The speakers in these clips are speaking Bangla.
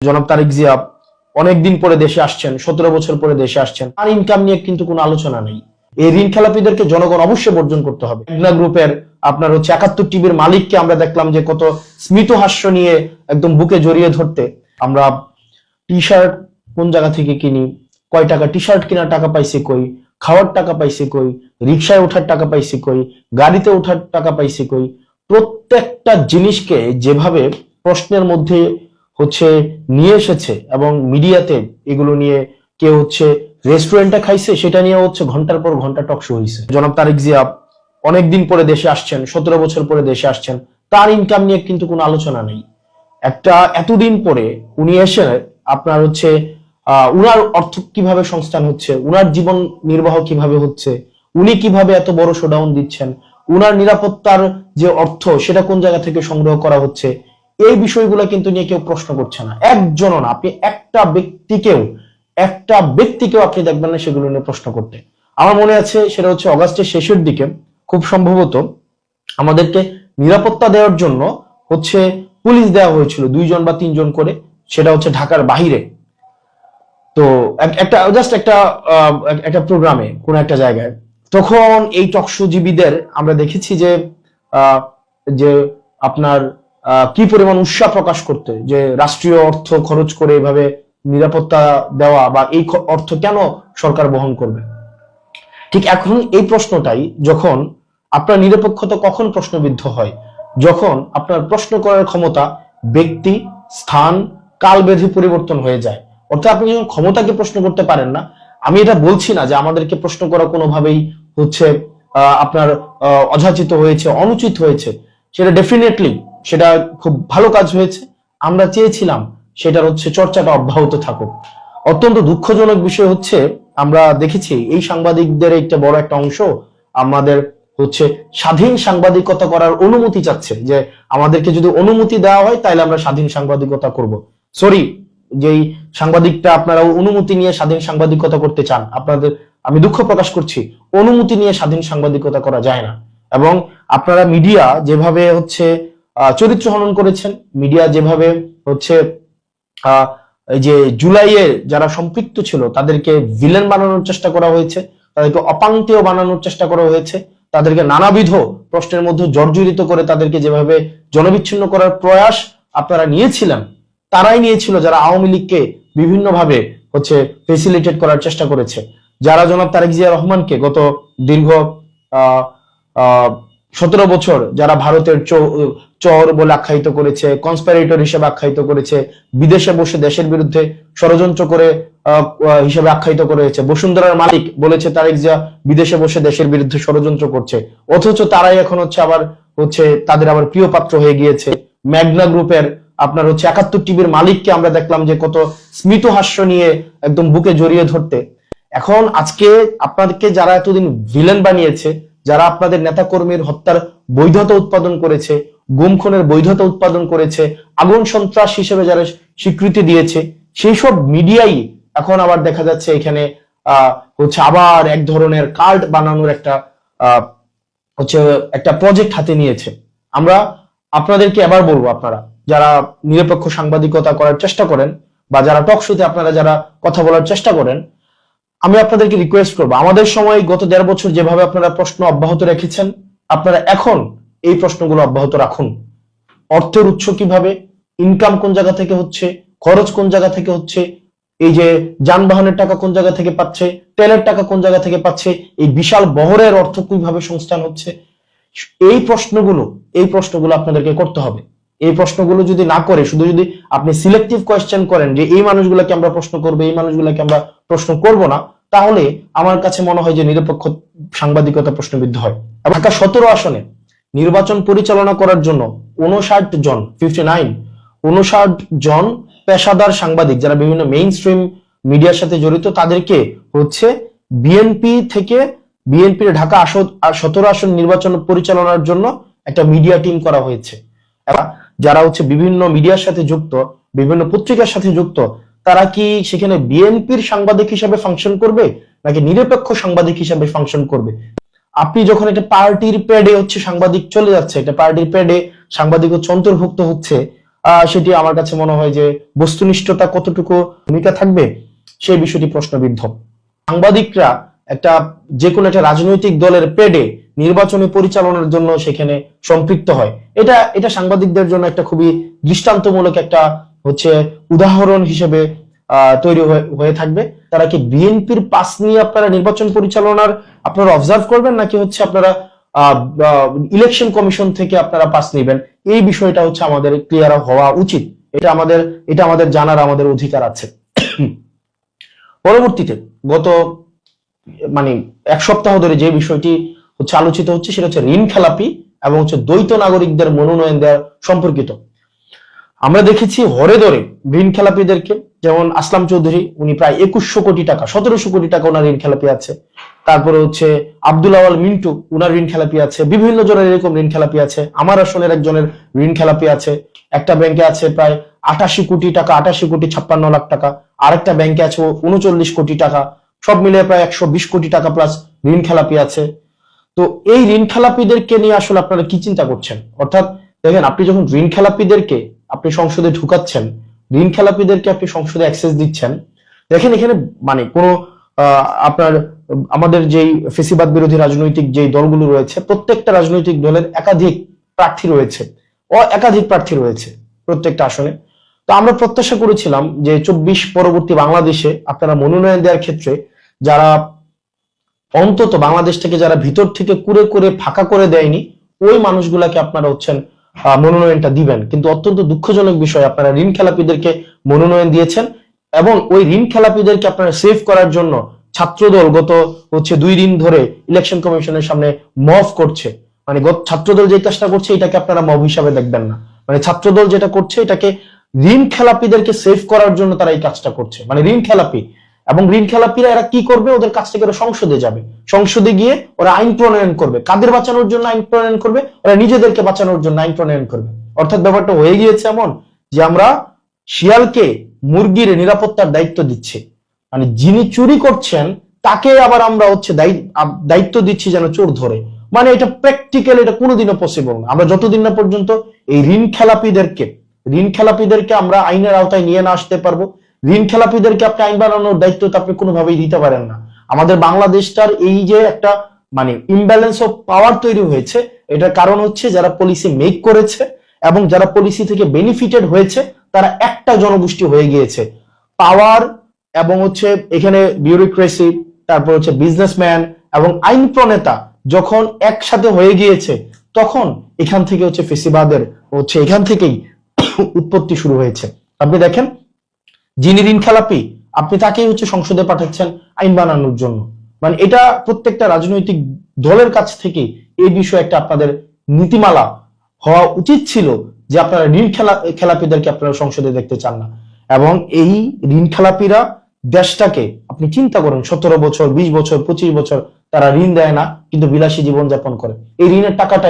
জনাব তারেক জিয়া অনেকদিন পরে দেশে আসছেন, 17 বছর পরে দেশে আসছেন, আর ইনকাম নিয়ে কিন্তু কোনো আলোচনা নেই। এই ঋণ খেলাপিদেরকে জনগণ অবশ্যই বর্জন করতে হবে। মেঘনা গ্রুপের আপনার 71 টিভির মালিককে আমরা দেখলাম যে কত স্মিত হাস্য নিয়ে একদম বুকে জড়িয়ে ধরতে, আমরা টি শার্ট কোন জায়গা থেকে কিনি, কয় টাকা টি শার্ট কেনার টাকা পাইছি কই, খাওয়ার টাকা পাইছি কই, রিক্সায় ওঠার টাকা পাইছি কই, গাড়িতে ওঠার টাকা পাইছি কই, প্রত্যেকটা জিনিসকে যেভাবে প্রশ্নের মধ্যে নিয়ে এসেছে এবং মিডিয়াতে এগুলো নিয়ে কেউ রেস্টুরেন্টে খাইছে, সেটা নিয়ে ঘন্টার পর ঘন্টা টক শো হয়েছে। জনাব তারেক জিয়া অনেকদিন পরে দেশে আসছেন, 17 বছর পরে দেশে আসছেন, তার ইনকাম নিয়ে কিন্তু কোনো আলোচনা নেই। এতদিন পরে উনি এসে আপনার উনার অর্থ কিভাবে সংস্থান হচ্ছে, উনার জীবন নির্বাহ কিভাবে হচ্ছে, উনি কিভাবে এত বড় শোডাউন দিচ্ছেন, উনার নিরাপত্তার যে অর্থ সেটা কোন জায়গা থেকে সংগ্রহ করা হচ্ছে, এই বিষয়গুলো কিন্তু নিয়ে কেউ প্রশ্ন করছে না। একজনও না, আপনি একটা ব্যক্তিকেও আপনি দেখবেন না সেগুলো নিয়ে প্রশ্ন করতে। আমার মনে আছে সেটা অগাস্টের শেষের দিকে খুব সম্ভবত আমাদেরকে নিরাপত্তা দেওয়ার জন্য পুলিশ দেওয়া হয়েছিল 2 জন বা 3 জন করে, সেটা ঢাকার বাহিরে। তো একটা প্রোগ্রামে কোন একটা জায়গায়, তখন এই টকশোজীবীদের আমরা দেখেছি যে আপনার কি পরিমাণ উৎসাহ প্রকাশ করতে, যে রাষ্ট্রীয় অর্থ খরচ করে এভাবে নিরাপত্তা দেওয়া বা এই অর্থ কেন সরকার বহন করবে। ঠিক এখন এই প্রশ্নটাই, যখন আপনার নিরপেক্ষতা কখন প্রশ্নবিদ্ধ হয়, যখন আপনার প্রশ্ন করার ক্ষমতা ব্যক্তি, স্থান, কাল বেঁধে পরিবর্তন হয়ে যায়। অর্থাৎ আপনি যখন ক্ষমতাকে প্রশ্ন করতে পারেন না, আমি এটা বলছি না যে আমাদেরকে প্রশ্ন করা কোনোভাবেই আপনার অযাচিত হয়েছে, অনুচিত হয়েছে, সেটা ডেফিনেটলি সেটা খুব ভালো কাজ হয়েছে। আমরা চেয়েছিলাম সেটার চর্চাটা অব্যাহত থাকুক। অত্যন্ত দুঃখজনক বিষয় আমরা দেখেছি এই সাংবাদিকদের একটা বড় একটা অংশ আমাদের স্বাধীন সাংবাদিকতা করার অনুমতি চাচ্ছে, যে আমাদেরকে যদি অনুমতি দেওয়া হয় তাহলে আমরা স্বাধীন সাংবাদিকতা করব। সরি, যেই সাংবাদিকটা আপনারা অনুমতি নিয়ে স্বাধীন সাংবাদিকতা করতে চান, আমি দুঃখ প্রকাশ করছি, অনুমতি নিয়ে স্বাধীন সাংবাদিকতা করা যায় না। এবং আপনারা মিডিয়া যেভাবে চরিত্র হনন করেছেন, মিডিয়া যেভাবে এই যে জুলাইয়ে যারা সম্পৃক্ত ছিল তাদেরকে ভিলেন বানানোর চেষ্টা করা হয়েছে, তাদেরকে অপাঙ্ক্তেয় বানানোর চেষ্টা করা হয়েছে, তাদেরকে নানাবিধ প্রশ্নের মধ্যে জর্জরিত করে তাদেরকে যেভাবে জনবিচ্ছিন্ন করার প্রয়াস আপনারা নিয়েছিলেন, তারাই নিয়েছিল যারা আওয়ামী লীগকে বিভিন্নভাবে ফেসিলিটেট করার চেষ্টা করেছে, যারা জনাব তারেক জিয়া রহমানকে গত দীর্ঘ 17 বছর যারা ভারতের চর বলে আখ্যায়িত করেছে, কনস্পাইরেটর হিসেবে আখ্যায়িত করেছে, বিদেশে বসে দেশের বিরুদ্ধে ষড়যন্ত্র করে হিসেবে আখ্যায়িত করেছে, বসুন্ধরার মালিক বলেছে তারেক জিয়া বিদেশে বসে দেশের বিরুদ্ধে ষড়যন্ত্র করছে, অথচ তারাই এখন আবার তাদের আবার প্রিয় পাত্র হয়ে গিয়েছে। মেঘনা গ্রুপের আপনার 71 টিভির মালিককে আমরা দেখলাম যে কত স্মিত হাস্য নিয়ে একদম বুকে জড়িয়ে ধরতে। এখন আজকে আপনাদেরকে যারা এতদিন ভিলেন বানিয়েছে, যারা আপনাদের নেতা কর্মীর হত্যার বৈধতা উৎপাদন করেছে, গুম খুনের বৈধতা উৎপাদন করেছে, আগুন সন্ত্রাস হিসেবে যারা স্বীকৃতি দিয়েছে, সেই সব মিডিয়াই এখন আবার দেখা যাচ্ছে এখানে আবার এক ধরনের কাল্ট বানানোর একটা প্রজেক্ট হাতে নিয়েছে। আমরা আপনাদেরকে এবার বলবো, আপনারা যারা নিরপেক্ষ সাংবাদিকতা করার চেষ্টা করেন বা যারা টক শোতে আপনারা যারা কথা বলার চেষ্টা করেন, আমি আপনাদেরকে রিকোয়েস্ট করবো, আমাদের সময় গত 1.5 বছর যেভাবে আপনারা প্রশ্ন অব্যাহত রেখেছেন, আপনারা এখন এই প্রশ্নগুলো অব্যাহত রাখুন। অর্থের উৎস কিভাবে, ইনকাম কোন জায়গা থেকে হচ্ছে, খরচ কোন জায়গা থেকে হচ্ছে, এই যে যানবাহনের টাকা কোন জায়গা থেকে পাচ্ছে, তেলের টাকা কোন জায়গা থেকে পাচ্ছে, এই বিশাল বহরের অর্থ কিভাবে সংস্থান হচ্ছে, এই প্রশ্নগুলো আপনাদেরকে করতে হবে। এই প্রশ্নগুলো যদি না করে শুধু যদি আপনি সিলেক্টিভ কোয়েশ্চেন করেন যে এই মানুষগুলোকে আমরা প্রশ্ন করবো, এই মানুষগুলোকে আমরা প্রশ্ন করব না, তাহলে আমার কাছে মনে হয় যে নিরপেক্ষ সাংবাদিকতা প্রশ্নবিদ্ধ হয়। ঢাকা 17 আসনে নির্বাচন পরিচালনা করার জন্য 59 জন পেশাদার সাংবাদিক যারা বিভিন্ন মেইন স্ট্রিম মিডিয়ার সাথে জড়িত, তাদেরকে বিএনপির ঢাকা 17 আসন নির্বাচন পরিচালনার জন্য একটা মিডিয়া টিম করা হয়েছে। যারা বিভিন্ন মিডিয়ার সাথে যুক্ত, বিভিন্ন পত্রিকার সাথে যুক্ত, তারা কি সেখানে বিএনপির সাংবাদিক হিসেবে ফাংশন করবে নাকি নিরপেক্ষ সাংবাদিক হিসেবে ফাংশন করবে? আপনি যখন একটা পার্টির প্যাডে সাংবাদিক চলে যাচ্ছে, একটা পার্টির প্যাডে সাংবাদিক অন্তর্ভুক্ত হচ্ছে, সেটি আমার কাছে মনে হয় যে বস্তুনিষ্ঠতা কতটুকু ভূমিকা থাকবে সেই বিষয়টি প্রশ্নবিদ্ধ। সাংবাদিকরা একটা যে কোনো একটা রাজনৈতিক দলের পেডে নির্বাচনী পরিচালনার জন্য সেখানে সম্পৃক্ত হয়, এটা সাংবাদিকদের জন্য একটা খুবই দৃষ্টান্তমূলক একটা হচ্ছে উদাহরণ হিসেবে তৈরি হয়ে থাকবে। তারা কি বিএনপির পাস নিয়ে আপনারা নির্বাচন পরিচালনার আপনারা অবজার্ভ করবেন, নাকি হচ্ছে আপনারা ইলেকশন কমিশন থেকে আপনারা পাস নেবেন? এই বিষয়টা হচ্ছে আমাদের ক্লিয়ার হওয়া উচিত। এটা আমাদের জানার আমাদের অধিকার আছে। পরবর্তীতে গত মানে এক সপ্তাহ ধরে যে বিষয়টি হচ্ছে আলোচিত হচ্ছে সেটা হচ্ছে ঋণ খেলাপি এবং হচ্ছে দ্বৈত নাগরিকদের মনোনয়ন দেওয়া সম্পর্কিত। আমরা দেখেছি হরে ধরে ঋণ খেলাপিদেরকে, যেমন আসলাম চৌধুরী, উনি প্রায় 2100 কোটি টাকা 1700 কোটি টাকা ওনার ঋণ খেলাপি আছে। তারপরে হচ্ছে আব্দুল আওয়াল মিন্টু, উনার ঋণ খেলাপি আছে। বিভিন্ন জনের এরকম ঋণ খেলাপি আছে। আমার আসনের একজনের ঋণ খেলাপি আছে। একটা ব্যাংকে আছে প্রায় 88 কোটি টাকা, 88 কোটি 56 লাখ টাকা। আরেকটা ব্যাংকে আছে 39 কোটি টাকা। সব মিলিয়ে প্রায় 120 কোটি টাকা প্লাস ঋণ খেলাপি আছে। তো এই ঋণ খেলাপিদেরকে নিয়ে আসলে আপনারা কি চিন্তা করছেন? অর্থাৎ দেখেন, আপনি যখন ঋণ খেলাপিদেরকে আপনি সংসদে ঢুকাচ্ছেন, ঋণ খেলাপিদেরকে আপনি সংসদে অ্যাক্সেস দিচ্ছেন, দেখেন এখানে মানে কোনো আপনার আমাদের যেই ফেসিবাদ বিরোধী রাজনৈতিক যেই দলগুলো রয়েছে, প্রত্যেকটা রাজনৈতিক দলের একাধিক প্রার্থী রয়েছে, একাধিক প্রার্থী রয়েছে প্রত্যেকটা আসনে। তো আমরা প্রত্যাশা করেছিলাম যে 24 পরবর্তী বাংলাদেশে আপনারা মনোনয়ন দেওয়ার ক্ষেত্রে যারা অন্তত বাংলাদেশ থেকে যারা ভিতর থেকে কুরে করে ফাঁকা করে দেয়নি, ওই মানুষগুলাকে আপনারা হচ্ছেন মনোনয়নটা দিবেন। কিন্তু অত্যন্ত দুঃখজনক বিষয়, আপনারা ঋণ খেলাপিদেরকে মনোনয়ন দিয়েছেন এবং ওই ঋণ খেলাপিদেরকে আপনারা সেভ করার জন্য ছাত্রদল গত হচ্ছে 2 দিন ধরে ইলেকশন কমিশনের সামনে মব করছে। মানে ছাত্রদল যে কাজটা করছে এটাকে আপনারা মব হিসাবে দেখবেন না। মানে ছাত্রদল যেটা করছে এটাকে ঋণ খেলাপিদেরকে সেভ করার জন্য তারা এই কাজটা করছে। মানে ঋণ খেলাপি এবং ঋণ খেলাপিরা এরা কি করবে, ওদের কাছ থেকে ওরা সংসদে যাবে, সংসদে গিয়ে ওরা আইন প্রণয়ন করবে। কাদের বাঁচানোর জন্য আইন প্রণয়ন করবে? ওরা নিজেদেরকে বাঁচানোর জন্য আইন প্রণয়ন করবে। অর্থাৎ ব্যাপারটা হয়ে গিয়েছে এমন যে আমরা শিয়ালকে মুরগির নিরাপত্তার দায়িত্ব দিচ্ছি, মানে যিনি চুরি করছেন তাকে আবার আমরা হচ্ছে দায়িত্ব দিচ্ছি যেন চোর ধরে। মানে এটা প্র্যাকটিক্যাল, এটা কোনোদিনও পসিবল না। আমরা যতদিন না পর্যন্ত এই ঋণ খেলাপিদেরকে আমরা আইনের আওতায় নিয়ে না আসতে পারবো, ঋণ খেলাপিদেরকে আপনি আইন বানানোর দায়িত্ব তো আপনি কোনোভাবেই দিতে পারেন না। আমাদের বাংলাদেশটার এই যে একটা মানে ইমব্যালেন্স অফ পাওয়ার তৈরি হয়েছে, এটার কারণ হচ্ছে যারা পলিসি মেক করেছে এবং যারা পলিসি থেকে বেনিফিটেড হয়েছে তারা একটা জনগোষ্ঠী হয়ে গিয়েছে। পাওয়ার এবং হচ্ছে এখানে বিউরোক্রেসি, তারপর হচ্ছে বিজনেসম্যান এবং আইন প্রণেতা যখন একসাথে হয়ে গিয়েছে, তখন এখান থেকে হচ্ছে ফেসিবাদের হচ্ছে এখান থেকেই উৎপত্তি শুরু হয়েছে। আপনি দেখেন, যিনি ঋণ খেলাপি আপনি তাকেই হচ্ছে সংসদে পাঠাচ্ছেন আইন বানানোর জন্য। মানে এটা প্রত্যেকটা রাজনৈতিক দলের কাছ থেকে এই বিষয়ে একটা আপনাদের নীতিমালা হওয়া উচিত ছিল যে আপনারা ঋণ খেলাপিদেরকে আপনারা সংসদে দেখতে চান না। এবং এই ঋণ খেলাপিরা দেশটাকে আপনি চিন্তা করেন, 17 বছর 20 বছর 25 বছর তারা ঋণ দেয় না, কিন্তু বিলাসী জীবন যাপন করে। এই ঋণের টাকাটা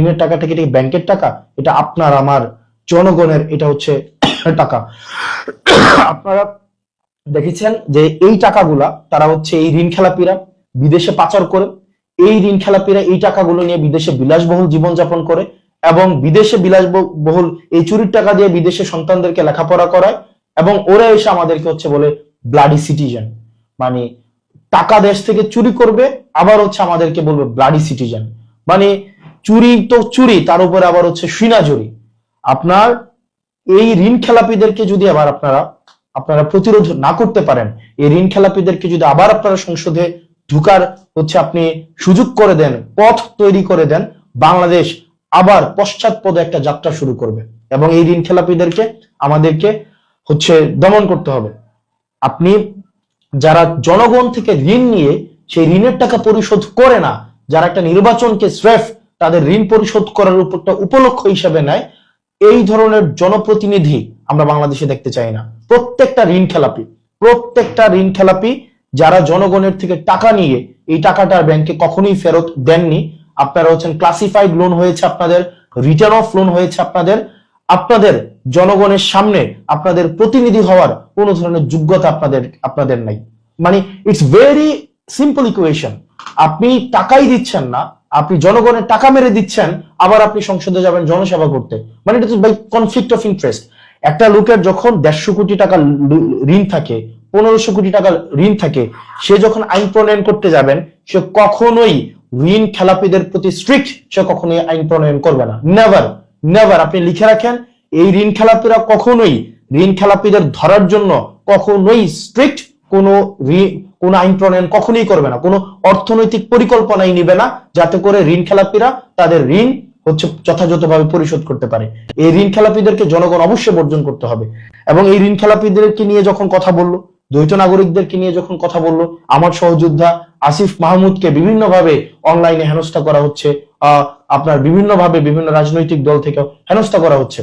ঋণের টাকাটা কি ব্যাংকের টাকা? এটা আপনার আমার জনগণের, এটা হচ্ছে টাকা। আপনারা দেখেছেন যে এই টাকাগুলা তারা হচ্ছে এই ঋণ খেলাপিরা বিদেশে পাচার করে, এই ঋণ খেলাপিরা এই টাকাগুলো নিয়ে বিদেশে বিলাসবহুল জীবনযাপন করে এবং বিদেশে বিলাসবহুল এই চুরির টাকা দিয়ে বিদেশে সন্তানদেরকে লেখাপড়া করায় এবং ওরা এসে আমাদেরকে হচ্ছে বলে ব্লাডি সিটিজেন। মানে টাকা দেশ থেকে চুরি করবে, আবার হচ্ছে আমাদেরকে বলবে ব্লাডি সিটিজেন। মানে চুরি তো চুরি, তার উপরে আবার হচ্ছে সিনাজুরি। আপনার এই ঋণ খেলাপিদেরকে যদি আবার আপনারা প্রতিরোধ না করতে পারেন, এই ঋণ খেলাপিদেরকে যদি আবার আপনারা সংসদে ঢুকার হচ্ছে আপনি সুযোগ করে দেন, পথ তৈরি করে দেন, বাংলাদেশ আবার পশ্চাৎপদে একটা যাত্রা শুরু করবে এবং এই ঋণ খেলাপিদেরকে আমাদেরকে হচ্ছে দমন করতে হবে। আপনি যারা জনগণ থেকে ঋণ নিয়ে সেই ঋণের টাকা পরিশোধ করে না, যারা একটা নির্বাচনকে স্রেফ তাদের ঋণ পরিশোধ করার উপরটা উপলক্ষ হিসেবে নেয়, এই ধরনের জনপ্রতিনিধি আমরা বাংলাদেশে দেখতে চাই না। প্রত্যেকটা ঋণ খেলাপি যারা জনগণের থেকে টাকা নিয়ে এই টাকাটা ব্যাংকে কখনোই ফেরত দেননি। আপনারা হচ্ছেন ক্লাসিফাইড লোন হয়েছে আপনাদের, রিটার্ন অফ লোন হয়েছে আপনাদের জনগণের সামনে আপনাদের প্রতিনিধি হওয়ার কোন ধরনের যোগ্যতা আপনাদের নাই। মানে ইটস ভেরি সিম্পল ইকুয়েশন। আপনি টাকাই দিচ্ছেন না, আপনি জনগণের টাকা মেরে দিচ্ছেন, আবার আপনি সংসদে যাবেন জনসেবা করতে, মানে এটা বাই কনফ্লিক্ট অফ ইন্টারেস্ট। একটা লোকের যখন 150 কোটি টাকা ঋণ থাকে, 1500 কোটি টাকা ঋণ থাকে, সে যখন আইন প্রণয়ন করতে যাবেন, সে কখনোই ঋণ খেলাপিদের প্রতি স্ট্রিক্ট সে কখনোই আইন প্রণয়ন করবে না। Never, never. আপনি লিখে রাখেন, এই ঋণ খেলাপিরা কখনোই ঋণ খেলাপিদের ধরার জন্য কখনোই স্ট্রিক্ট কোন আইন প্রণয়ন কখনোই করবে না, কোনো অর্থনৈতিক পরিকল্পনাই নিবে না, যাতে করে ঋণ খেলাপিরা তাদের ঋণ যথাযথভাবে পরিশোধ করতে পারে। এই ঋণ খেলাপিদেরকে জনগণ অবশ্যই বর্জন করতে হবে। এবং এই ঋণ খেলাপিদেরকে নিয়ে যখন কথা বললো, দ্বৈত নাগরিকদেরকে নিয়ে যখন কথা বললো, আমার সহযোদ্ধা আসিফ মাহমুদকে বিভিন্নভাবে অনলাইনে হেনস্থা করা হচ্ছে, আপনার বিভিন্নভাবে বিভিন্ন রাজনৈতিক দল থেকে হেনস্থা করা হচ্ছে।